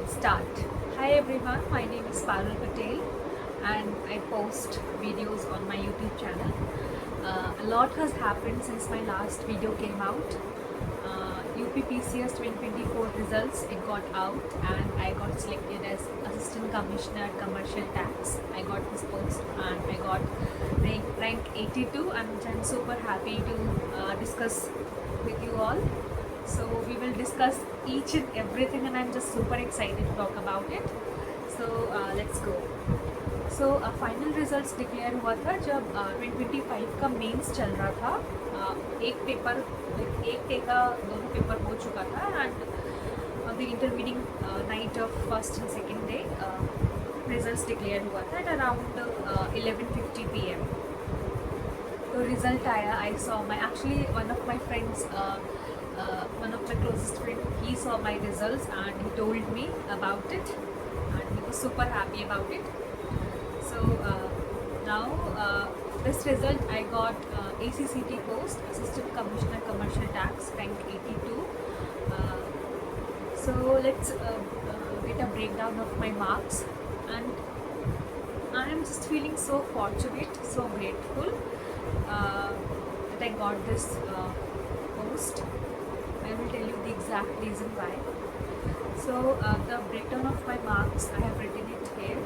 Let's start. Hi everyone, my name is Parul Patel and I post videos on my YouTube channel. A lot has happened since my last video came out. UPPCS 2024 results, it got out and I got selected as Assistant Commissioner at Commercial Tax. I got this post and I got rank 82 and I'm super happy to discuss with you all. So we will discuss each and everything and I'm just super excited to talk about it. So let's go. So final results declare हुआ था जब 2025 का mains चल रहा था. एक paper एक day का दोनों पेपर हो चुका था and the intermediate night of first and second day results declare हुआ था एट अराउंड 11:50 PM. तो रिजल्ट आया. I saw my actually one of my friends, one of my closest friend, he saw my results and he told me about it and he was super happy about it. So now this result I got ACCT post, Assistant Commissioner Commercial Tax, rank 82. So let's get a breakdown of my marks and I am just feeling so fortunate, so grateful that I got this post. I will tell you the exact reason why. So the breakdown of my marks, I have written it here.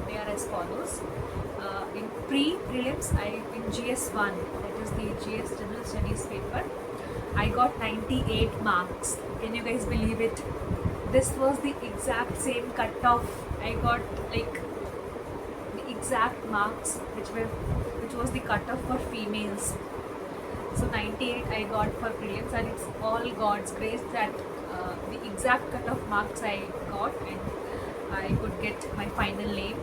They are as follows. In pre-prelims, in GS1, that is the GS General Studies paper, I got 98 marks. Can you guys believe it? This was the exact same cutoff. I got like the exact marks which was the cutoff for females. So 98 I got for prelims and it's all God's grace that the exact cutoff marks I got and I could get my final name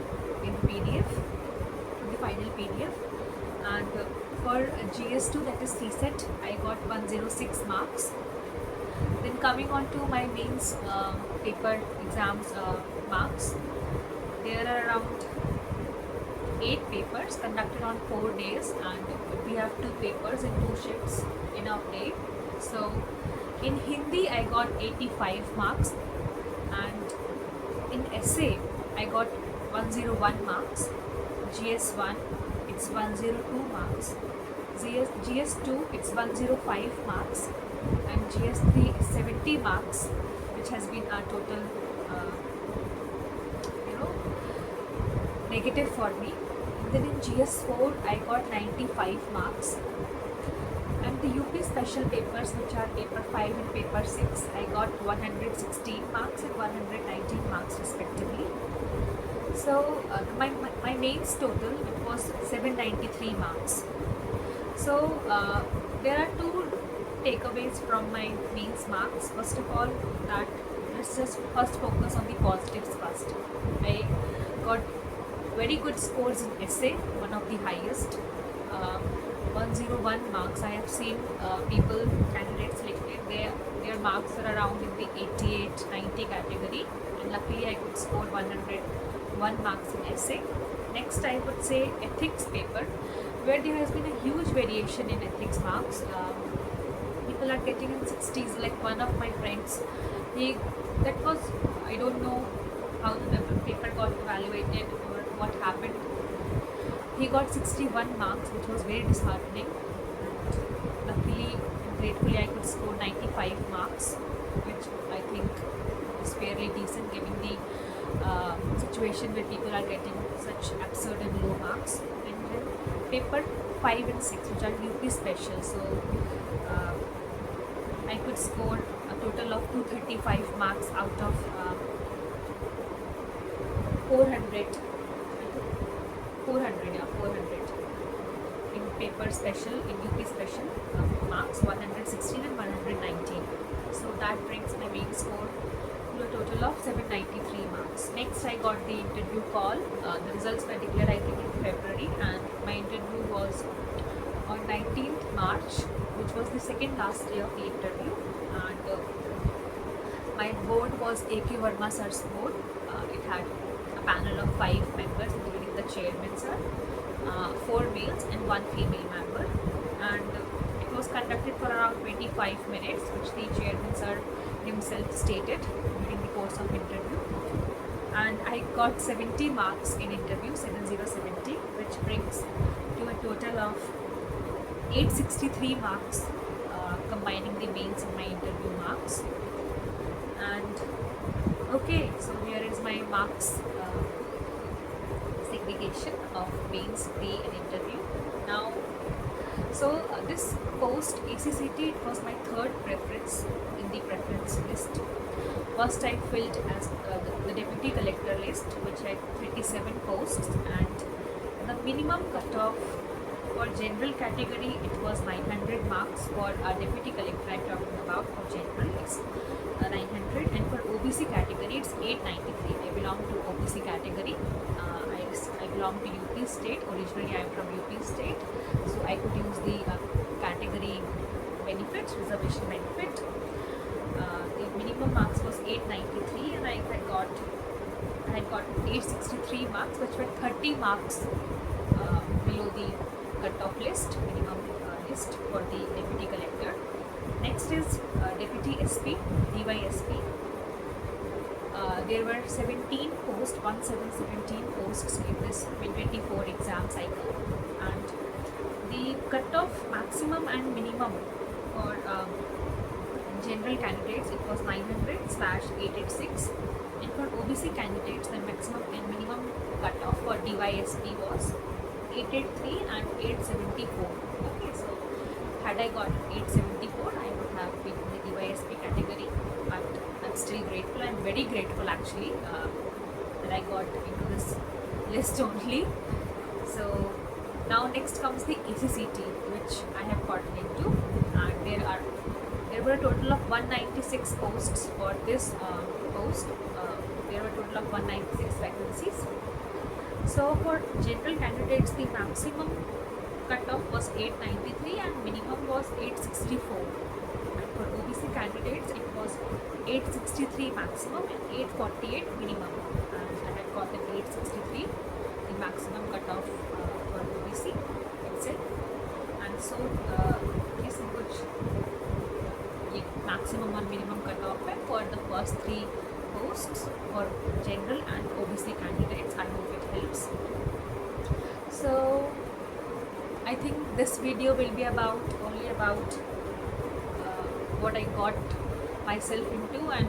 in PDF, in the final PDF. And for GS2, that is CSET, I got 106 marks. Then coming on to my mains paper exams marks, there are around 8 papers conducted on 4 days and we have 2 papers in 2 shifts in our day. So in Hindi I got 85 marks and in essay I got 101 marks. GS1 it's 102 marks. GS2 it's 105 marks and GS3 is 70 marks, which has been a total negative for me. Then in GS4 I got 95 marks and the UP special papers, which are paper 5 and paper 6, I got 116 marks and 119 marks respectively. So my mains total, it was 793 marks. So there are 2 takeaways from my mains marks. First of all, that let's just first focus on the positives first. I got very good scores in essay, one of the highest, 101 marks. I have seen candidates selected, their marks are around in the 88-90 category and luckily I could score 101 marks in essay. Next I would say ethics paper, where there has been a huge variation in ethics marks. People are getting in 60s, like one of my friends, I don't know how the paper got evaluated or what happened. He got 61 marks, which was very disheartening. And luckily and gratefully I could score 95 marks, which I think is fairly decent given the situation where people are getting such absurd and low marks. And then paper 5 and 6, which are UP special, so I could score a total of 235 marks out of 400 in paper special, in UP special marks, 116 and 119. So that brings my main score to a total of 793 marks. Next I got the interview call. The results were declared I think in February and my interview was on 19th March, which was the second last day of the interview, and my board was A.K. Verma sir's board. It had a panel of 5 members including the chairman sir, 4 males and 1 female member, and it was conducted for around 25 minutes, which the chairman sir himself stated during the course of interview. And I got 70 marks in interview, 7070, which brings to a total of 863 marks, combining the mains and my interview marks. And okay, so here is my marks segregation of mains, pre and interview. Now, so this post ACCT, it was my third preference in the preference list. First I filled as the deputy collector list, which had 37 posts, and the minimum cutoff for general category, it was 900 marks. For deputy collector I'm talking about, for general it's 900, and for OBC category it's 893. I belong to OBC category. I belong to UP state. Originally I am from UP state, so I could use the category benefit, reservation benefit. The minimum marks was 893, and I had got 863 marks, which were 30 marks below the cutoff list, minimum list for the deputy collector. Next is deputy SP, DYSP. There were 17 posts, 17 posts in this 2024 exam cycle, and the cutoff maximum and minimum for general candidates, it was 900/886, and for OBC candidates the maximum and minimum cutoff for DYSP was 883 and 874. Okay, so had I got 874, I would have been in the DYSP category, but I'm still grateful. I'm very grateful actually that I got into this list only. So now next comes the ACCT, which I have gotten into, and there were a total of 196 posts for this post. There were a total of 196 vacancies. So for general candidates, the maximum cutoff was 893 and minimum was 864. And for OBC candidates, it was 863 maximum and 848 minimum. And I had gotten 863, the maximum cutoff for OBC itself. And so this is which maximum and minimum cutoff for the first three posts for general and OBC candidates. I hope it helps. So I think this video will be only about what I got myself into and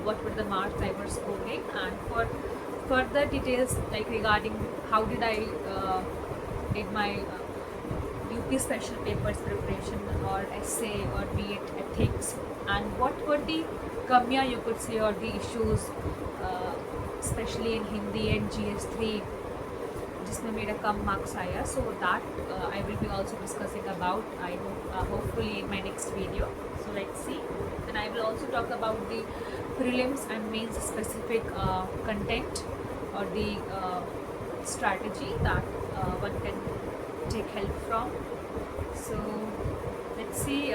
what were the marks I was scoring, and for further details like regarding how did I did my UP special papers preparation or essay or be it ethics, and what were the kamya you could say or the issues especially in Hindi and GS3 जिसमें मेरा कम marks आया. So that I will be also discussing about, I hope hopefully in my next video. So let's see. And I will also talk about the prelims and mains specific content or the strategy that one can take help from. So let's see.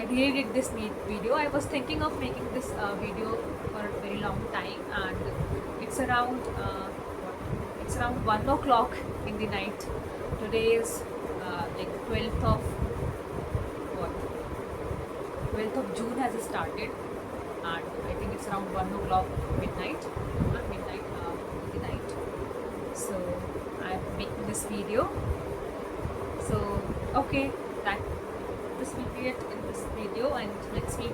I really did this video. I was thinking of making this video for a very long time, and it's around 1 o'clock in the night. Today is like 12th of June has started, and I think it's around 1 o'clock midnight, not midnight, in the night. So I'm making this video. So okay, this will be it in this video, and let's meet